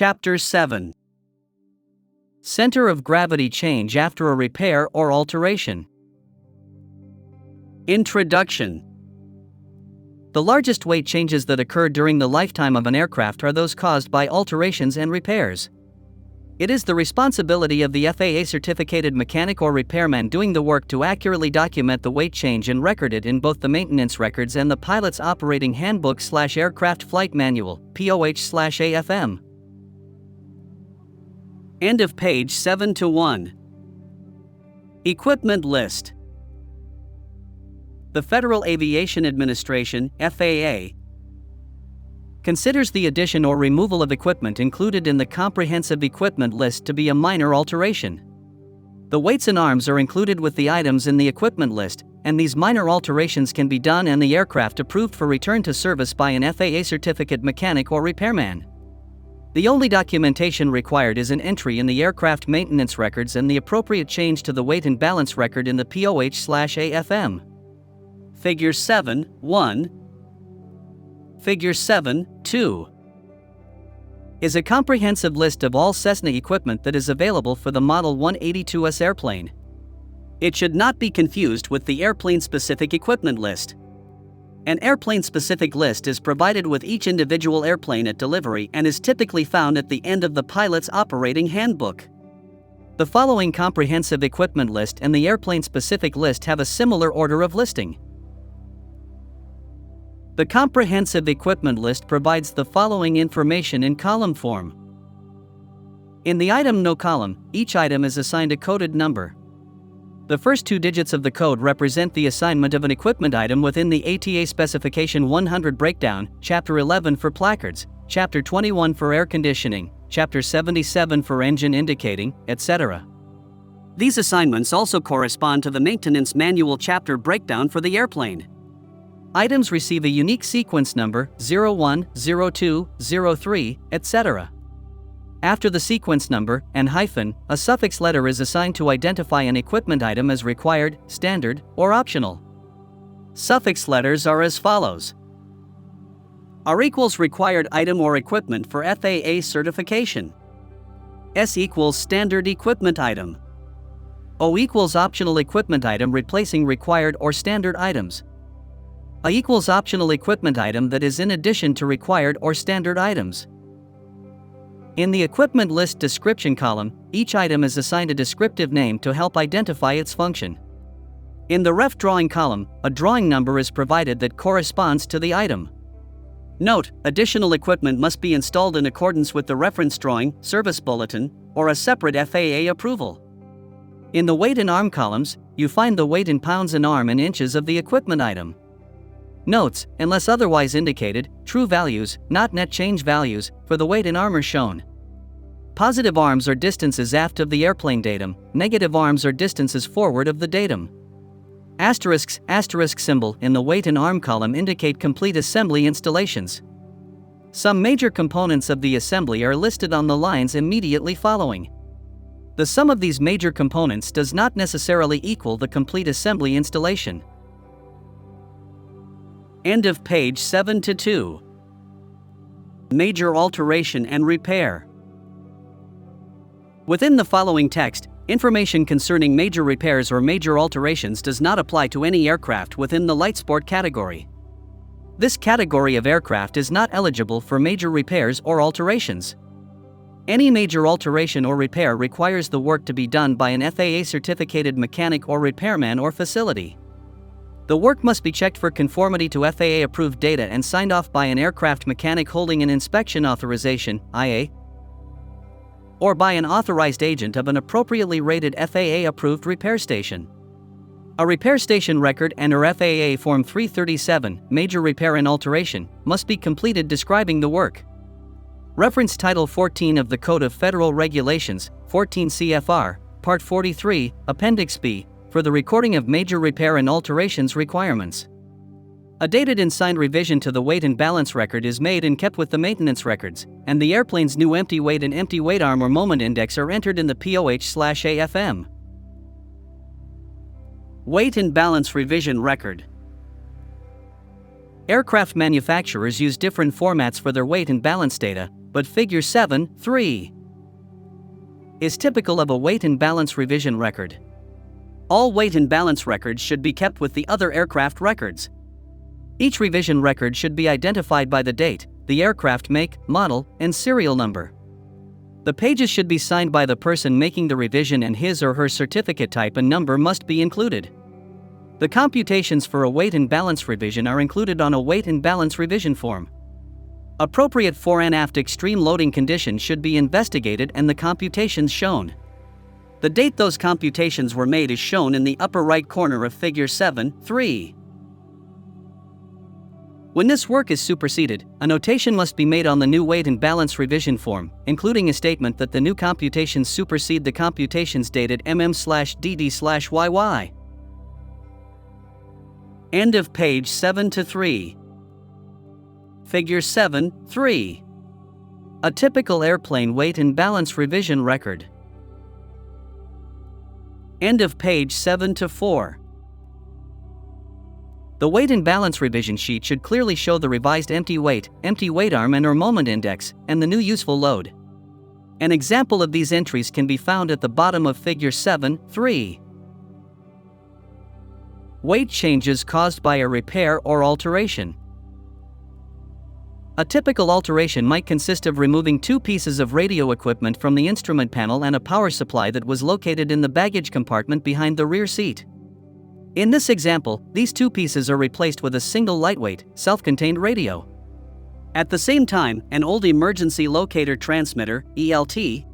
Chapter 7. Center of gravity change after a repair or alteration. Introduction. The largest weight changes that occur during the lifetime of an aircraft are those caused by alterations and repairs. It is the responsibility of the FAA-certificated mechanic or repairman doing the work to accurately document the weight change and record it in both the maintenance records and the pilot's operating handbook/aircraft flight manual, POH/AFM. End of page 7-1. Equipment list. The Federal Aviation Administration, FAA, considers the addition or removal of equipment included in the comprehensive equipment list to be a minor alteration. The weights and arms are included with the items in the equipment list, and these minor alterations can be done and the aircraft approved for return to service by an FAA certificate mechanic or repairman. The only documentation required is an entry in the aircraft maintenance records and the appropriate change to the weight and balance record in the POH/AFM. Figure 7.1. Figure 7.2 is a comprehensive list of all Cessna equipment that is available for the Model 182S airplane. It should not be confused with the airplane-specific equipment list. An airplane-specific list is provided with each individual airplane at delivery and is typically found at the end of the pilot's operating handbook. The following comprehensive equipment list and the airplane-specific list have a similar order of listing. The comprehensive equipment list provides the following information in column form. In the item no column, each item is assigned a coded number. The first two digits of the code represent the assignment of an equipment item within the ATA Specification 100 breakdown, Chapter 11 for placards, Chapter 21 for air conditioning, Chapter 77 for engine indicating, etc. These assignments also correspond to the maintenance manual chapter breakdown for the airplane. Items receive a unique sequence number 01, 02, 03, etc. After the sequence number and hyphen, a suffix letter is assigned to identify an equipment item as required, standard, or optional. Suffix letters are as follows. R equals required item or equipment for FAA certification. S equals standard equipment item. O equals optional equipment item replacing required or standard items. A equals optional equipment item that is in addition to required or standard items. In the equipment list description column, each item is assigned a descriptive name to help identify its function. In the ref drawing column, a drawing number is provided that corresponds to the item. Note, additional equipment must be installed in accordance with the reference drawing, service bulletin, or a separate FAA approval. In the weight and arm columns, you find the weight in pounds and arm and inches of the equipment item. Notes, unless otherwise indicated, true values, not net change values, for the weight and arm are shown. Positive arms are distances aft of the airplane datum, negative arms are distances forward of the datum. Asterisks, asterisk symbol in the weight and arm column indicate complete assembly installations. Some major components of the assembly are listed on the lines immediately following. The sum of these major components does not necessarily equal the complete assembly installation. End of page 7-2. Major alteration and repair. Within the following text, information concerning major repairs or major alterations does not apply to any aircraft within the light sport category. This category of aircraft is not eligible for major repairs or alterations. Any major alteration or repair requires the work to be done by an FAA certificated mechanic or repairman or facility. The work must be checked for conformity to FAA-approved data and signed off by an aircraft mechanic holding an inspection authorization, IA, or by an authorized agent of an appropriately rated FAA-approved repair station. A repair station record and/or FAA Form 337, Major Repair and Alteration, must be completed describing the work. Reference Title 14 of the Code of Federal Regulations, 14 CFR, Part 43, Appendix B, for the recording of major repair and alterations requirements. A dated and signed revision to the weight and balance record is made and kept with the maintenance records, and the airplane's new empty weight and empty weight arm or moment index are entered in the POH/AFM. Weight and balance revision record. Aircraft manufacturers use different formats for their weight and balance data, but Figure 7.3 is typical of a weight and balance revision record. All weight and balance records should be kept with the other aircraft records. Each revision record should be identified by the date, the aircraft make, model, and serial number. The pages should be signed by the person making the revision, and his or her certificate type and number must be included. The computations for a weight and balance revision are included on a weight and balance revision form. Appropriate fore and aft extreme loading conditions should be investigated and the computations shown. The date those computations were made is shown in the upper right corner of Figure 7.3. When this work is superseded, a notation must be made on the new weight and balance revision form, including a statement that the new computations supersede the computations dated mm/dd/yy. End of page 7-3. Figure 7.3. A typical airplane weight and balance revision record. End of page 7-4. The weight and balance revision sheet should clearly show the revised empty weight arm and/or moment index, and the new useful load. An example of these entries can be found at the bottom of Figure 7.3. Weight changes caused by a repair or alteration. A typical alteration might consist of removing two pieces of radio equipment from the instrument panel and a power supply that was located in the baggage compartment behind the rear seat. In this example, these two pieces are replaced with a single lightweight, self-contained radio. At the same time, an old emergency locator transmitter, ELT,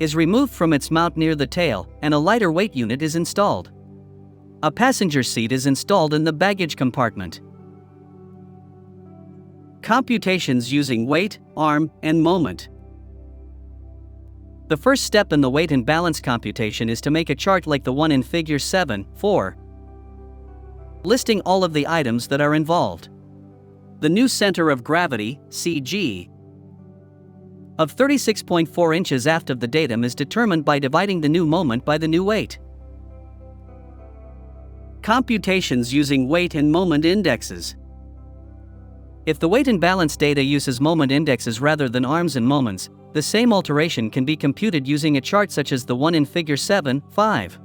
is removed from its mount near the tail, and a lighter weight unit is installed. A passenger seat is installed in the baggage compartment. Computations using weight, arm, and moment. The first step in the weight and balance computation is to make a chart like the one in Figure 7.4, listing all of the items that are involved. The new center of gravity, CG, of 36.4 inches aft of the datum is determined by dividing the new moment by the new weight. Computations using weight and moment indexes. If the weight and balance data uses moment indexes rather than arms and moments, the same alteration can be computed using a chart such as the one in Figure 7.5.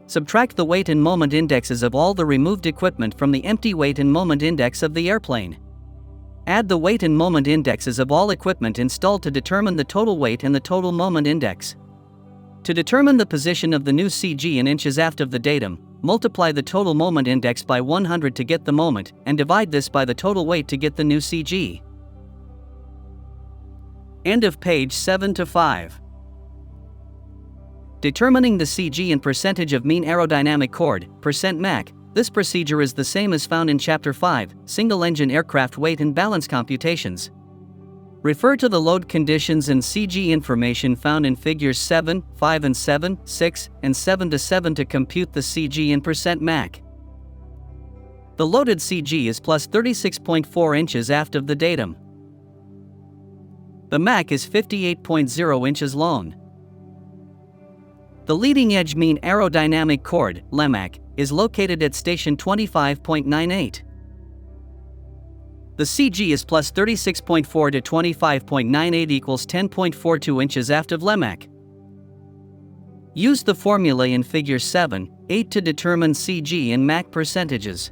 Subtract the weight and moment indexes of all the removed equipment from the empty weight and moment index of the airplane. Add the weight and moment indexes of all equipment installed to determine the total weight and the total moment index. To determine the position of the new CG in inches aft of the datum, multiply the total moment index by 100 to get the moment, and divide this by the total weight to get the new CG. End of page 7-5. Determining the CG in percentage of mean aerodynamic chord, %Mach. This procedure is the same as found in Chapter 5, Single-Engine Aircraft Weight and Balance Computations. Refer to the load conditions and CG information found in Figures 7, 5 and 7, 6, and 7-7 to compute the CG in %Mach. The loaded CG is plus 36.4 inches aft of the datum. The Mach is 58.0 inches long. The leading edge mean aerodynamic chord, LEMAC, is located at station 25.98. The CG is plus 36.4 to 25.98 equals 10.42 inches aft of LEMAC. Use the formula in Figure 7.8 to determine CG in Mach percentages.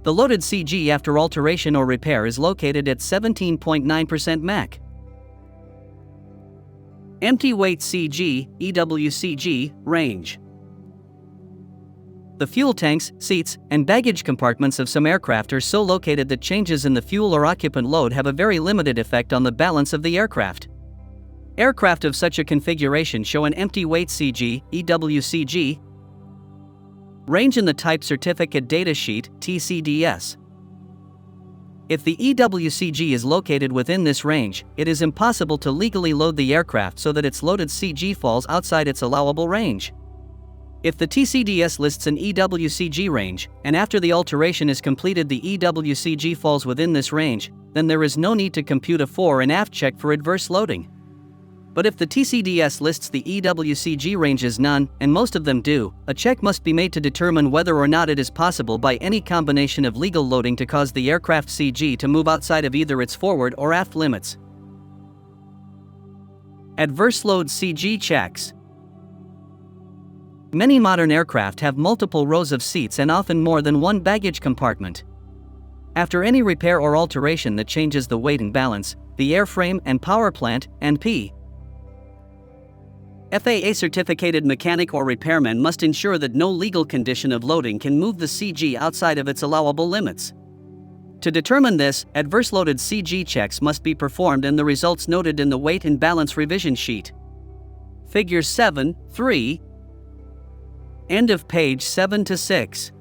The loaded CG after alteration or repair is located at 17.9% Mach. Empty weight CG, EWCG, range. The fuel tanks, seats, and baggage compartments of some aircraft are so located that changes in the fuel or occupant load have a very limited effect on the balance of the aircraft. Aircraft of such a configuration show an empty weight CG, EWCG, range in the Type Certificate Data Sheet, TCDS. If the EWCG is located within this range, it is impossible to legally load the aircraft so that its loaded CG falls outside its allowable range. If the TCDS lists an EWCG range, and after the alteration is completed the EWCG falls within this range, then there is no need to compute a fore and aft check for adverse loading. But if the TCDS lists the EWCG range as none, and most of them do, a check must be made to determine whether or not it is possible by any combination of legal loading to cause the aircraft CG to move outside of either its forward or aft limits. Adverse-Load CG checks. Many modern aircraft have multiple rows of seats and often more than one baggage compartment. After any repair or alteration that changes the weight and balance, the airframe and power plant, and FAA-certificated mechanic or repairman must ensure that no legal condition of loading can move the CG outside of its allowable limits. To determine this, adverse-loaded CG checks must be performed and the results noted in the weight and balance revision sheet. Figures 7, 3. End of page 7 to 6.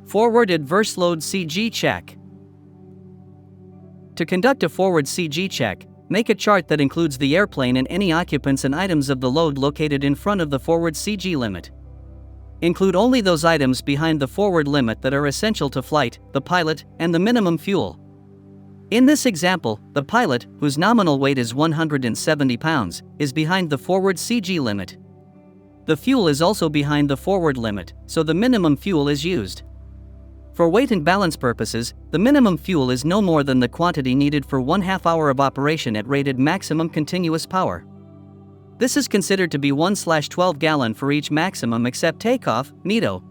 Forward adverse-load CG check. To conduct a forward CG check, make a chart that includes the airplane and any occupants and items of the load located in front of the forward CG limit. Include only those items behind the forward limit that are essential to flight, the pilot, and the minimum fuel. In this example, the pilot, whose nominal weight is 170 pounds, is behind the forward CG limit. The fuel is also behind the forward limit, so the minimum fuel is used. For weight and balance purposes, the minimum fuel is no more than the quantity needed for 1/2 hour of operation at rated maximum continuous power. This is considered to be 1/12 gallon for each maximum except takeoff, NETO.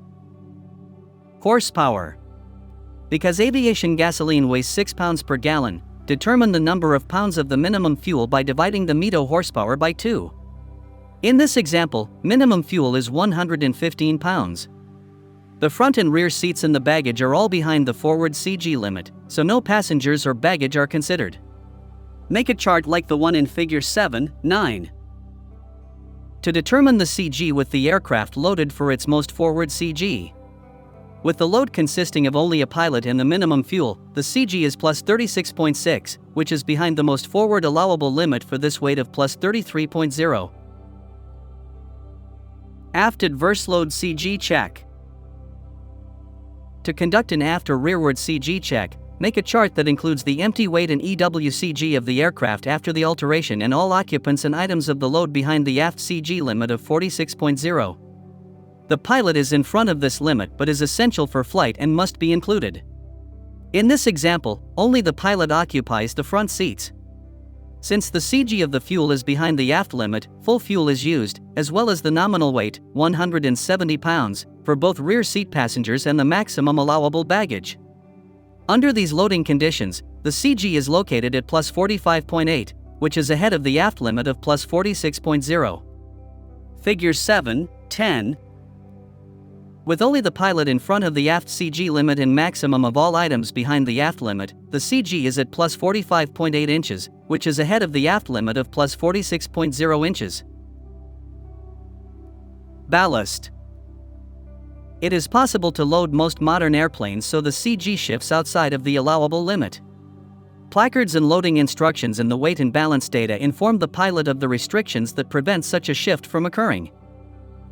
Horsepower. Because aviation gasoline weighs 6 pounds per gallon, determine the number of pounds of the minimum fuel by dividing the METO horsepower by 2. In this example, minimum fuel is 115 pounds. The front and rear seats and the baggage are all behind the forward CG limit, so no passengers or baggage are considered. Make a chart like the one in figure 7, 9. To determine the CG with the aircraft loaded for its most forward CG. With the load consisting of only a pilot and the minimum fuel, the CG is plus 36.6, which is behind the most forward allowable limit for this weight of plus 33.0. Aft Adverse-Load CG check. To conduct an aft or rearward CG check, make a chart that includes the empty weight and EWCG of the aircraft after the alteration and all occupants and items of the load behind the aft CG limit of 46.0. The pilot is in front of this limit but is essential for flight and must be included. In this example, only the pilot occupies the front seats. Since the CG of the fuel is behind the aft limit, full fuel is used, as well as the nominal weight, 170 pounds, for both rear seat passengers and the maximum allowable baggage. Under these loading conditions, the CG is located at plus 45.8, which is ahead of the aft limit of plus 46.0. Figure 7, 10. With only the pilot in front of the aft CG limit and maximum of all items behind the aft limit, the CG is at plus 45.8 inches, which is ahead of the aft limit of plus 46.0 inches. Ballast. It is possible to load most modern airplanes so the CG shifts outside of the allowable limit. Placards and loading instructions in the weight and balance data inform the pilot of the restrictions that prevent such a shift from occurring.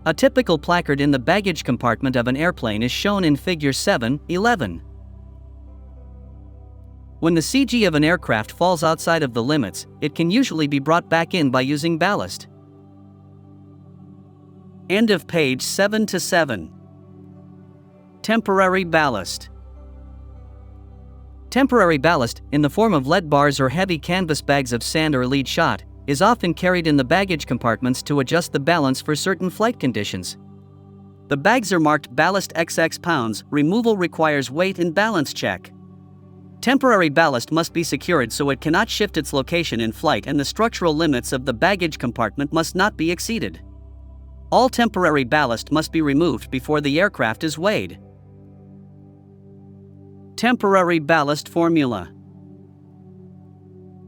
A typical placard in the baggage compartment of an airplane is shown in figure 7, 11. When the CG of an aircraft falls outside of the limits, it can usually be brought back in by using ballast. End of page 7 to 7. Temporary ballast. Temporary ballast, in the form of lead bars or heavy canvas bags of sand or lead shot, is often carried in the baggage compartments to adjust the balance for certain flight conditions. The bags are marked ballast XX pounds. Removal requires weight and balance check. Temporary ballast must be secured so it cannot shift its location in flight, and the structural limits of the baggage compartment must not be exceeded. All temporary ballast must be removed before the aircraft is weighed. Temporary ballast formula.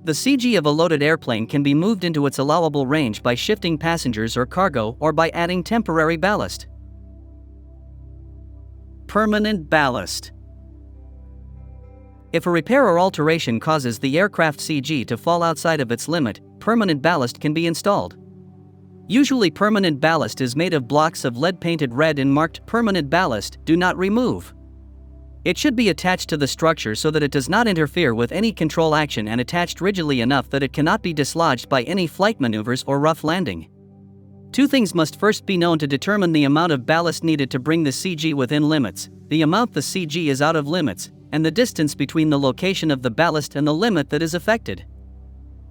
The CG of a loaded airplane can be moved into its allowable range by shifting passengers or cargo or by adding temporary ballast. Permanent ballast. If a repair or alteration causes the aircraft CG to fall outside of its limit, permanent ballast can be installed. Usually permanent ballast is made of blocks of lead painted red and marked "Permanent Ballast, Do Not Remove." It should be attached to the structure so that it does not interfere with any control action and attached rigidly enough that it cannot be dislodged by any flight maneuvers or rough landing. Two things must first be known to determine the amount of ballast needed to bring the CG within limits: the amount the CG is out of limits, and the distance between the location of the ballast and the limit that is affected.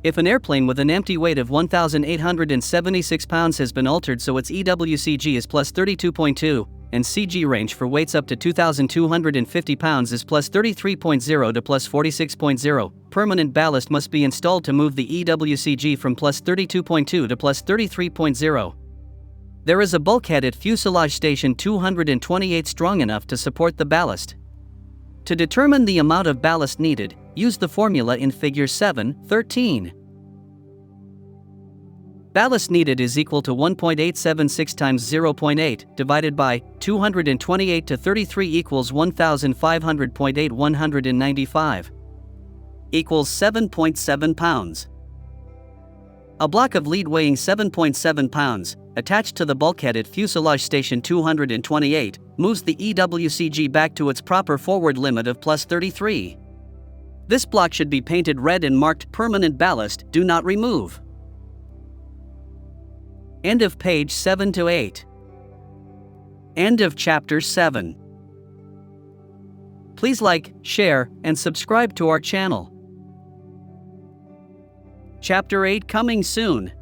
If an airplane with an empty weight of 1,876 pounds has been altered so its EWCG is plus 32.2, and CG range for weights up to 2,250 pounds is plus 33.0 to plus 46.0, permanent ballast must be installed to move the EWCG from plus 32.2 to plus 33.0. There is a bulkhead at fuselage station 228 strong enough to support the ballast. To determine the amount of ballast needed, use the formula in Figure 7.13. Ballast needed is equal to 1.876 times 0.8 divided by 228 to 33 equals 1,500.8 195 equals 7.7 pounds. A block of lead weighing 7.7 pounds, attached to the bulkhead at fuselage station 228, moves the EWCG back to its proper forward limit of plus 33. This block should be painted red and marked permanent ballast, do not remove. End of page 7 to 8. End of chapter 7. Please like, share, and subscribe to our channel. Chapter 8 coming soon.